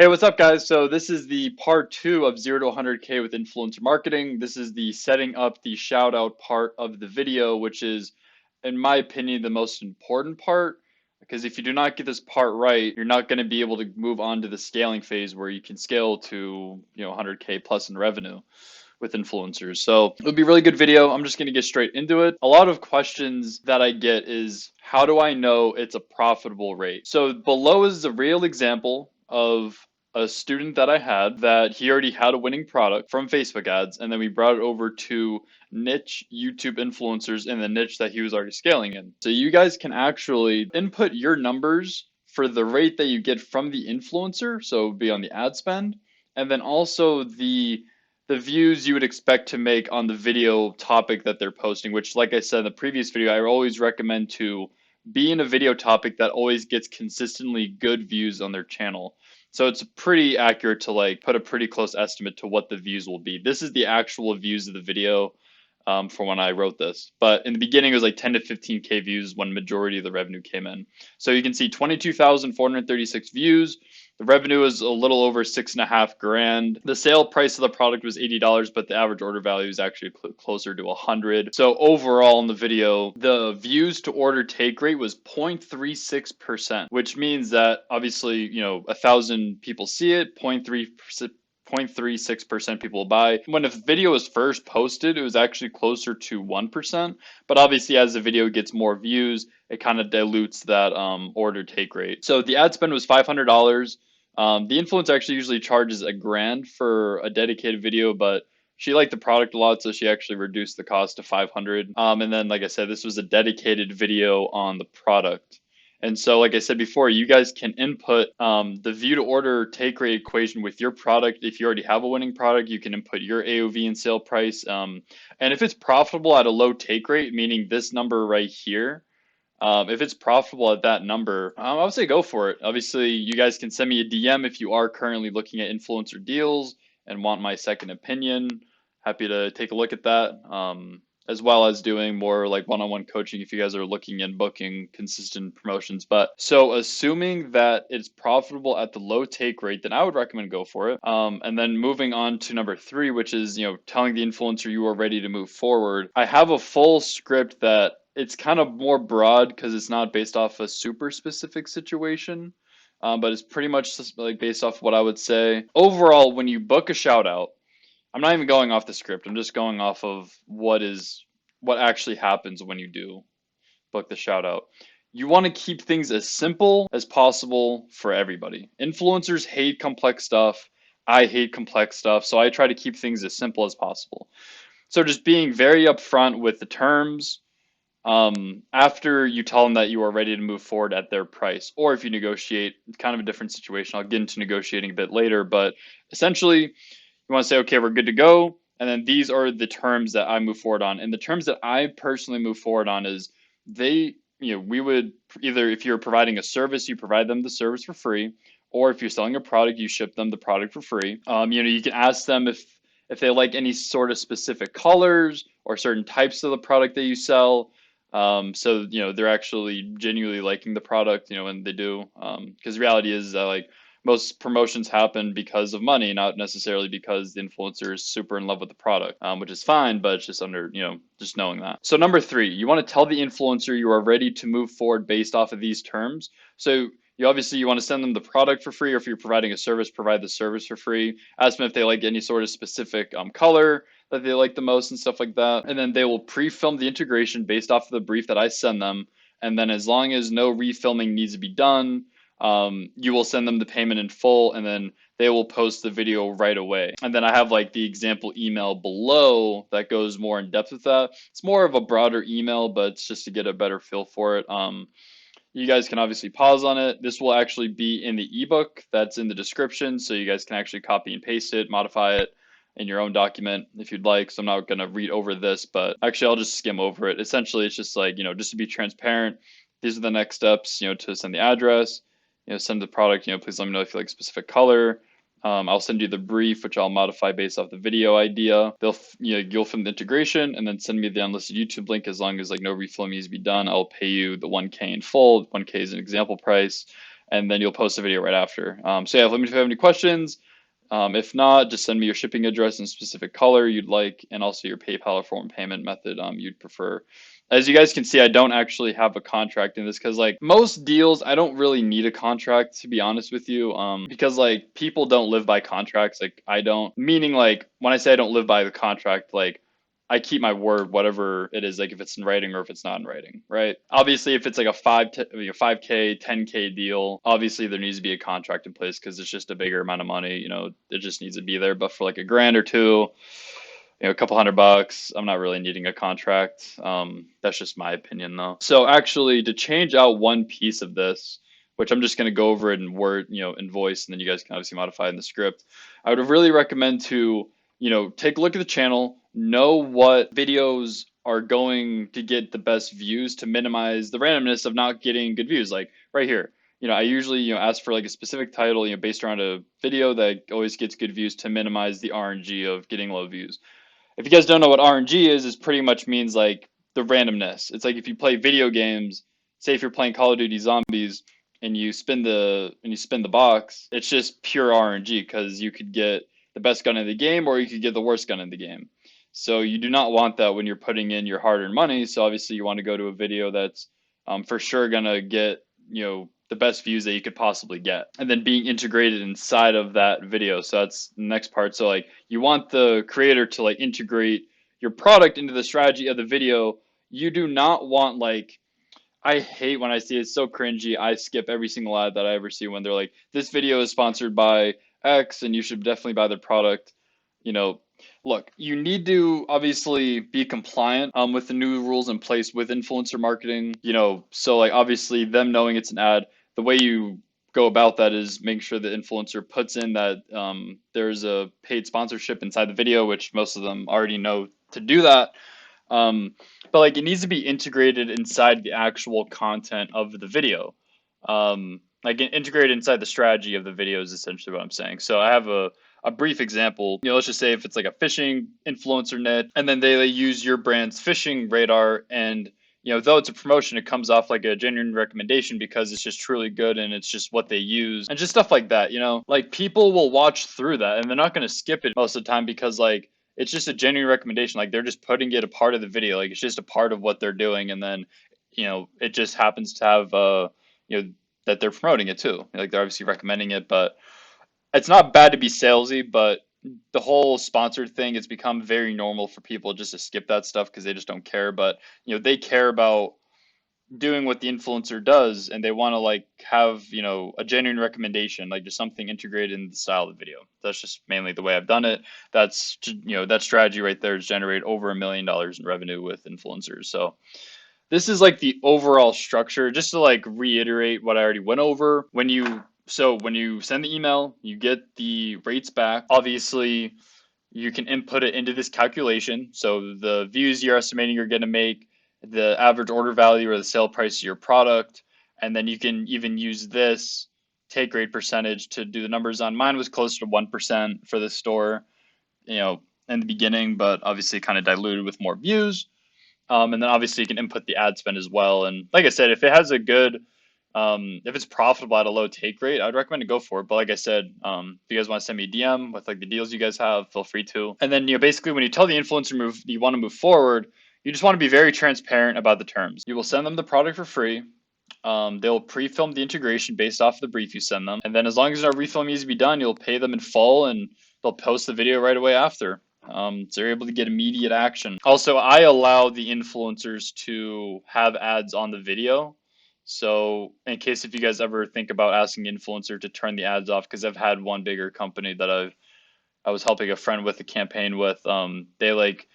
Hey, what's up, guys? So this is the part two of 0 to 100K with influencer marketing. This is the setting up the shout out part of the video, which is, in my opinion, the most important part. Because if you do not get this part right, you're not going to be able to move on to the scaling phase where you can scale to, 100K plus in revenue with influencers. So it'll be a really good video. I'm just going to get straight into it. A lot of questions that I get is, how do I know it's a profitable rate? So below is a real example of a student that I had that he already had a winning product from Facebook ads, and then we brought it over to niche YouTube influencers in the niche that he was already scaling in. So you guys can actually input your numbers for the rate that you get from the influencer, so it would be on the ad spend, and then also the views you would expect to make on the video topic that they're posting, which, like I said in the previous video, I always recommend to be in a video topic that always gets consistently good views on their channel. So it's pretty accurate to like put a pretty close estimate to what the views will be. This is the actual views of the video for when I wrote this. But in the beginning, it was like 10 to 15K views when majority of the revenue came in. So you can see 22,436 views. The revenue is a little over 6.5 grand. The sale price of the product was $80, but the average order value is actually closer to 100. So overall in the video, the views to order take rate was 0.36%, which means that obviously, 1,000 people see it, 0.36% people will buy. When a video was first posted, it was actually closer to 1%. But obviously, as the video gets more views, it kind of dilutes that order take rate. So the ad spend was $500. The influencer actually usually charges $1,000 for a dedicated video, but she liked the product a lot, so she actually reduced the cost to 500. And then, like I said, this was a dedicated video on the product. And so, like I said before, you guys can input the view to order take rate equation with your product. If you already have a winning product, you can input your AOV and sale price. And if it's profitable at a low take rate, meaning this number right here, if it's profitable at that number, I would say go for it. Obviously, you guys can send me a DM if you are currently looking at influencer deals and want my second opinion. Happy to take a look at that. As well as doing more like one-on-one coaching if you guys are looking and booking consistent promotions. But so assuming that it's profitable at the low take rate, then I would recommend go for it. And then moving on to number three, which is, telling the influencer you are ready to move forward. I have a full script that it's kind of more broad because it's not based off a super specific situation. But it's pretty much just like based off what I would say. Overall, when you book a shout out, I'm not even going off the script. I'm just going off of what actually happens when you do book the shout out. You want to keep things as simple as possible for everybody. Influencers hate complex stuff. I hate complex stuff, so I try to keep things as simple as possible. So just being very upfront with the terms, after you tell them that you are ready to move forward at their price, or if you negotiate, it's kind of a different situation. I'll get into negotiating a bit later, but essentially, you want to say, okay, we're good to go. And then these are the terms that I move forward on. And the terms that I personally move forward on is we would either, if you're providing a service, you provide them the service for free, or if you're selling a product, you ship them the product for free. You can ask them if they like any sort of specific colors or certain types of the product that you sell. So they're actually genuinely liking the product, and they do. Because the reality is that like most promotions happen because of money, not necessarily because the influencer is super in love with the product, which is fine, but it's just just knowing that. So number three, you want to tell the influencer you are ready to move forward based off of these terms. So you want to send them the product for free, or if you're providing a service, provide the service for free. Ask them if they like any sort of specific color that they like the most and stuff like that. And then they will pre-film the integration based off of the brief that I send them. And then as long as no refilming needs to be done, you will send them the payment in full, and then they will post the video right away. And then I have like the example email below that goes more in depth with that. It's more of a broader email, but it's just to get a better feel for it. You guys can obviously pause on it. This will actually be in the ebook that's in the description, so you guys can actually copy and paste it, modify it in your own document if you'd like. So I'm not going to read over this, but actually I'll just skim over it. Essentially, it's just like, just to be transparent, these are the next steps, to send the address, send the product, please let me know if you like a specific color. I'll send you the brief, which I'll modify based off the video idea. You'll film the integration and then send me the unlisted YouTube link. As long as like no reflow needs to be done, I'll pay you the 1K in full. 1K is an example price. and then you'll post a video right after. So yeah, let me know if you have any questions. If not, just send me your shipping address and specific color you'd like, and also your PayPal or form payment method you'd prefer. As you guys can see, I don't actually have a contract in this because like most deals, I don't really need a contract to be honest with you. Because like people don't live by contracts, like I don't. Meaning like when I say I don't live by the contract, like I keep my word, whatever it is, like if it's in writing or if it's not in writing, right? Obviously, if it's like a 5K, 10K deal, obviously there needs to be a contract in place because it's just a bigger amount of money. It just needs to be there. But for like a grand or two, a couple $100, I'm not really needing a contract. That's just my opinion though. So actually, to change out one piece of this, which I'm just going to go over it in Word, in voice, and then you guys can obviously modify it in the script. I would really recommend to, take a look at the channel, know what videos are going to get the best views to minimize the randomness of not getting good views. Like right here, I usually, ask for like a specific title, based around a video that always gets good views to minimize the RNG of getting low views. If you guys don't know what RNG is pretty much means like the randomness. It's like if you play video games, say if you're playing Call of Duty Zombies and you spin the box, it's just pure RNG because you could get the best gun in the game or you could get the worst gun in the game. So you do not want that when you're putting in your hard-earned money. So obviously you want to go to a video that's for sure gonna get the best views that you could possibly get, and then being integrated inside of that video. So that's the next part. So like you want the creator to like integrate your product into the strategy of the video. You do not want like, I hate when I see it. It's so cringy. I skip every single ad that I ever see when they're like, this video is sponsored by X and you should definitely buy their product. You know, Look, you need to obviously be compliant with the new rules in place with influencer marketing. So like obviously them knowing it's an ad, the way you go about that is make sure the influencer puts in that there's a paid sponsorship inside the video, which most of them already know to do that. Um, but like it needs to be integrated inside the actual content of the video. Like integrated inside the strategy of the video is essentially what I'm saying. So I have a brief example. Let's just say if it's like a fishing influencer net, and then they use your brand's fishing radar, and though it's a promotion, it comes off like a genuine recommendation because it's just truly good and it's just what they use and just stuff like that. Like people will watch through that and they're not going to skip it most of the time because like it's just a genuine recommendation. Like they're just putting it a part of the video. Like it's just a part of what they're doing, and then it just happens to have that they're promoting it too. Like they're obviously recommending it, but it's not bad to be salesy, but the whole sponsored thing, it's become very normal for people just to skip that stuff because they just don't care. But they care about doing what the influencer does, and they want to like have a genuine recommendation, like just something integrated in the style of the video. That's just mainly the way I've done it. That's that strategy right there is generate over $1 million in revenue with influencers. So this is like the overall structure. Just to like reiterate what I already went over. When you send the email, you get the rates back. Obviously, you can input it into this calculation. So the views you're estimating you're going to make, the average order value or the sale price of your product, and then you can even use this take rate percentage to do the numbers on. Mine was closer to 1% for the store, in the beginning, but obviously kind of diluted with more views. And then obviously you can input the ad spend as well. And like I said, if it has a good, if it's profitable at a low take rate, I'd recommend to go for it. But like I said, if you guys want to send me a DM with like the deals you guys have, feel free to. And then, basically when you tell the influencer you want to move forward, you just want to be very transparent about the terms. You will send them the product for free. They'll pre-film the integration based off of the brief you send them. And then as long as no refilm needs to be done, you'll pay them in full and they'll post the video right away after. So you're able to get immediate action. Also, I allow the influencers to have ads on the video. So in case if you guys ever think about asking influencer to turn the ads off, because I've had one bigger company that I was helping a friend with a campaign with, they like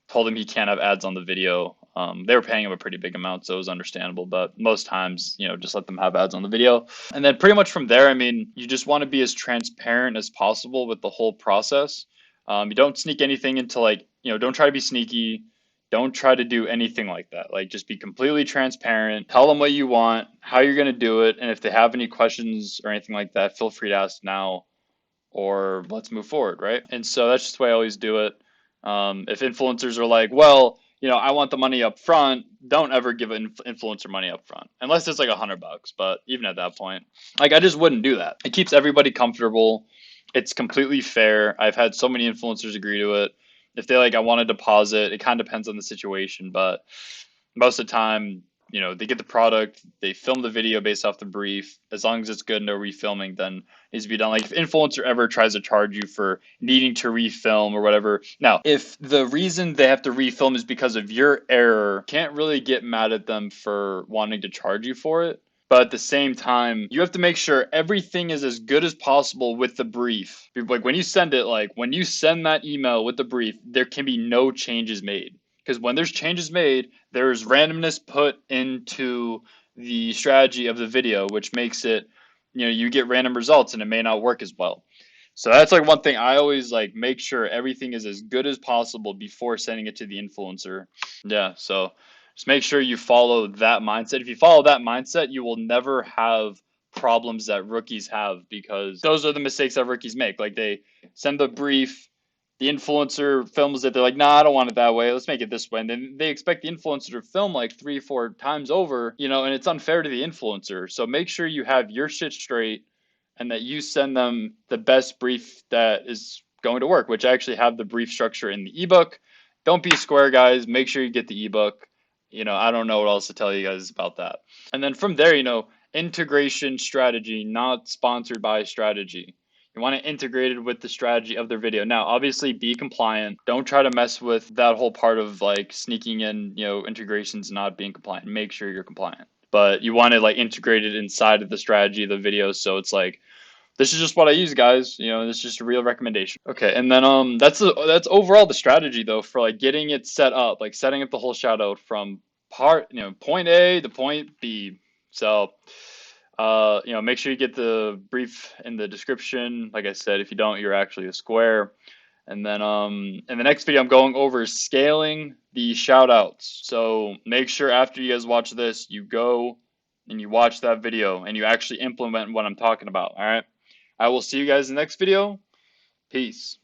told him he can't have ads on the video. They were paying him a pretty big amount, so it was understandable. But most times, just let them have ads on the video. And then pretty much from there, I mean, you just want to be as transparent as possible with the whole process. You don't sneak anything into like, don't try to be sneaky. Don't try to do anything like that. Like just be completely transparent. Tell them what you want, how you're going to do it. And if they have any questions or anything like that, feel free to ask now or let's move forward, right? And so that's just the way I always do it. If influencers are like, well, I want the money up front. Don't ever give an influencer money up front unless it's like $100. But even at that point, like I just wouldn't do that. It keeps everybody comfortable. It's completely fair. I've had so many influencers agree to it. If they like, I want to deposit. It kind of depends on the situation, but most of the time, they get the product, they film the video based off the brief. As long as it's good, no refilming, then it needs to be done. Like if influencer ever tries to charge you for needing to refilm or whatever. Now, if the reason they have to refilm is because of your error, can't really get mad at them for wanting to charge you for it. But at the same time, you have to make sure everything is as good as possible with the brief. Like when you send it, like when you send that email with the brief, there can be no changes made. Because when there's changes made, there's randomness put into the strategy of the video, which makes it, you get random results and it may not work as well. So that's like one thing I always like make sure everything is as good as possible before sending it to the influencer. Yeah, so just make sure you follow that mindset. If you follow that mindset, you will never have problems that rookies have because those are the mistakes that rookies make. Like they send the brief, the influencer films it. They're like, nah, I don't want it that way. Let's make it this way. And then they expect the influencer to film like 3, 4 times over, and it's unfair to the influencer. So make sure you have your shit straight and that you send them the best brief that is going to work, which I actually have the brief structure in the ebook. Don't be square, guys. Make sure you get the ebook. I don't know what else to tell you guys about that. And then from there, integration strategy, not sponsored by strategy. You want to integrate it with the strategy of their video. Now, obviously, be compliant. Don't try to mess with that whole part of like sneaking in, integrations, not being compliant. Make sure you're compliant. But you want to like integrate it inside of the strategy of the video. So it's like, this is just what I use, guys. This is just a real recommendation. Okay, and then that's overall the strategy though for like getting it set up, like setting up the whole shoutout from point A to point B. So make sure you get the brief in the description. Like I said, if you don't, you're actually a square. And then in the next video I'm going over scaling the shoutouts. So make sure after you guys watch this, you go and you watch that video and you actually implement what I'm talking about. All right. I will see you guys in the next video. Peace.